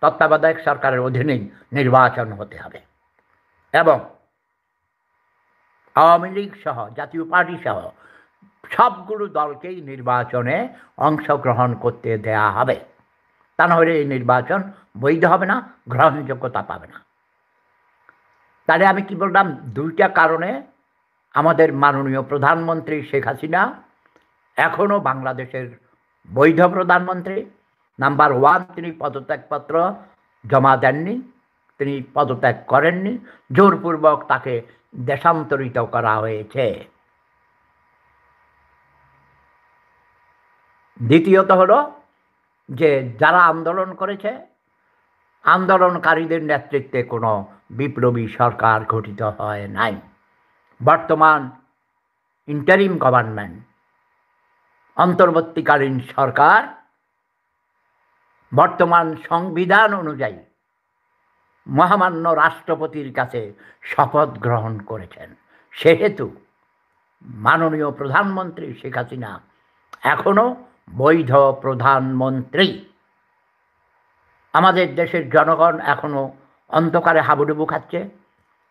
তত্ত্বাবধায়ক সরকারের অধীনেই নির্বাচন হতে হবে এবং আওয়ামী লীগ সহ জাতীয় পার্টি সহ সবগুলো দলকেই নির্বাচনে অংশগ্রহণ করতে দেয়া হবে। তা নাহলে এই নির্বাচন বৈধ হবে না, গ্রহণযোগ্যতা পাবে না। তাহলে আমি কি বললাম, দুইটা কারণে আমাদের মাননীয় প্রধানমন্ত্রী শেখ হাসিনা এখনও বাংলাদেশের বৈধ প্রধানমন্ত্রী। নাম্বার 1, তিনি পদত্যাগপত্র জমা দেননি, তিনি পদত্যাগ করেননি, জোরপূর্বক তাকে দেশান্তরিত করা হয়েছে। দ্বিতীয়ত হলো যে যারা আন্দোলন করেছে, আন্দোলনকারীদের নেতৃত্বে কোনো বিপ্লবী সরকার গঠিত হয় নাই। বর্তমান ইন্টারিম গভর্নমেন্ট, অন্তর্বর্তীকালীন সরকার বর্তমান সংবিধান অনুযায়ী মহামান্য রাষ্ট্রপতির কাছে শপথ গ্রহণ করেছেন। সেহেতু মাননীয় প্রধানমন্ত্রী শেখ হাসিনা এখনও বৈধ প্রধানমন্ত্রী। আমাদের দেশের জনগণ এখনও অন্ধকারে হাবুডুবু খাচ্ছে।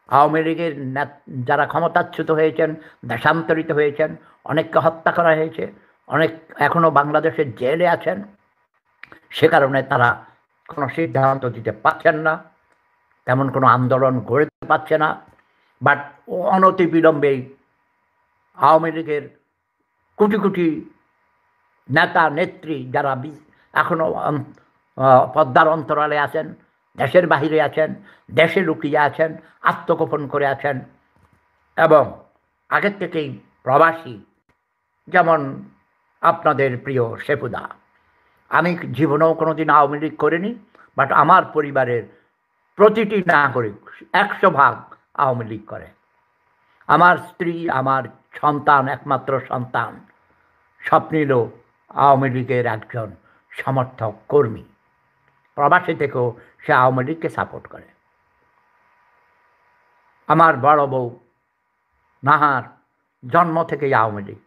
আওয়ামী লীগের যারা ক্ষমতাচ্যুত হয়েছেন, দেশান্তরিত হয়েছেন, অনেককে হত্যা করা হয়েছে, অনেক এখনও বাংলাদেশের জেলে আছেন। সে কারণে তারা কোনো সিদ্ধান্ত দিতে পারছেন না, তেমন কোনো আন্দোলন গড়তে পারছে না। বাট অনতিবিলম্বেই আওয়ামী লীগের কোটি কোটি নেতা নেত্রী যারা এখনও পদ্মার অন্তরালে আছেন, দেশের বাহিরে আছেন, দেশে লুকিয়ে আছেন, আত্মগোপন করে আছেন এবং আগের থেকেই প্রবাসী, যেমন আপনাদের প্রিয় শেফুদা। আমি জীবনেও কোনো দিন আওয়ামী লীগ করিনি, বাট আমার পরিবারের প্রতিটি নাগরিক 100% আওয়ামী লীগ করে। আমার স্ত্রী, আমার সন্তান, একমাত্র সন্তান স্বপ্নিল আওয়ামী লীগের একজন সমর্থক কর্মী। প্রবাসী থেকেও সে আওয়ামী লীগকে সাপোর্ট করে। আমার বড় বউ নাহার জন্ম থেকেই আওয়ামী লীগ।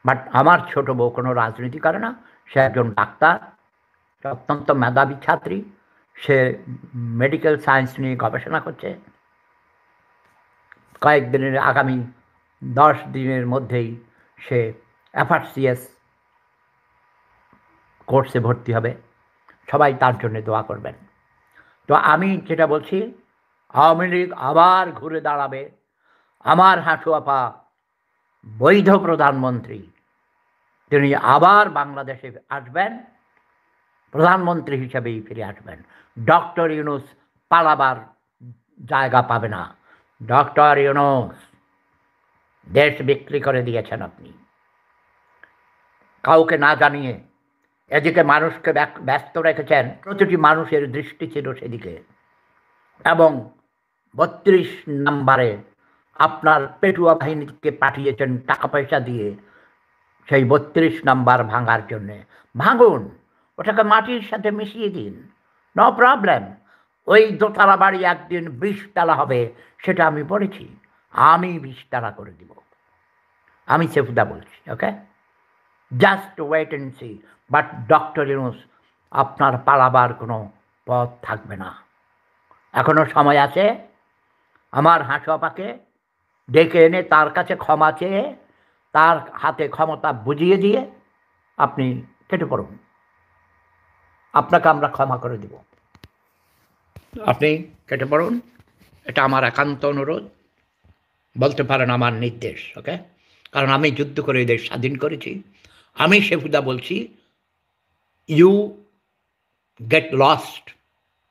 বাট আমার ছোট বউ কোনো রাজনীতি করে না, সে একজন ডাক্তার, অত্যন্ত মেধাবী ছাত্রী, সে মেডিকেল সায়েন্স নিয়ে গবেষণা করছে। কয়েকদিনের আগামী 10 দিনের মধ্যেই সে FRCS কোর্সে ভর্তি হবে। সবাই তার জন্য দোয়া করবেন। তো আমি যেটা বলছি, আওয়ামী লীগ আবার ঘুরে দাঁড়াবে। আমার হাঁটু আপা বৈধ প্রধানমন্ত্রী, তিনি আবার বাংলাদেশে আসবেন, প্রধানমন্ত্রী হিসেবেই ফিরে আসবেন। ডক্টর ইউনূস পালাবার জায়গা পাবে না। ডক্টর ইউনূস দেশ বিক্রি করে দিয়েছেন আপনি, কাউকে না জানিয়ে। এদিকে মানুষকে ব্যস্ত রেখেছেন, প্রতিটি মানুষের দৃষ্টি ছিল সেদিকে, এবং 32 নম্বরে আপনার পেটুয়া বাহিনীকে পাঠিয়েছেন টাকা পয়সা দিয়ে সেই 32 নম্বর ভাঙার জন্যে। ভাঙুন, ওটাকে মাটির সাথে মিশিয়ে দিন, নো প্রবলেম। ওই দোতলা বাড়ি একদিন 20 তলা হবে, সেটা আমি বলেছি। আমি 20 তলা করে দিব, আমি শেফুদা বলছি। Okay, just wait and see. But doctor Yunus, আপনার পালাবার কোনো পথ থাকবে না। এখনও সময় আছে। আমার হাঁটু আপাকে ডেকে এনে তার কাছে ক্ষমা চেয়ে, তার হাতে ক্ষমতা বুঝিয়ে দিয়ে আপনি কেটে পড়ুন। আপনাকে আমরা ক্ষমা করে দেব, আপনি কেটে পড়ুন। এটা আমার একান্ত অনুরোধ, বলতে পারেন আমার নির্দেশ। ওকে, কারণ আমি যুদ্ধ করে এই দেশ স্বাধীন করেছি। আমি শেফুদা বলছি, you get lost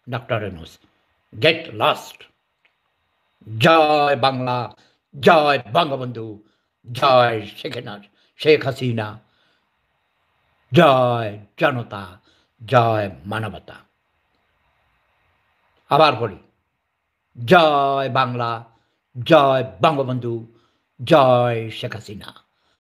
doctor Yunus, get lost. জয় বাংলা, জয় বঙ্গবন্ধু, জয় শেখ হাসিনা, জয় জনতা, জয় মানবতা। আবার বলি, জয় বাংলা, জয় বঙ্গবন্ধু, জয় শেখ হাসিনা।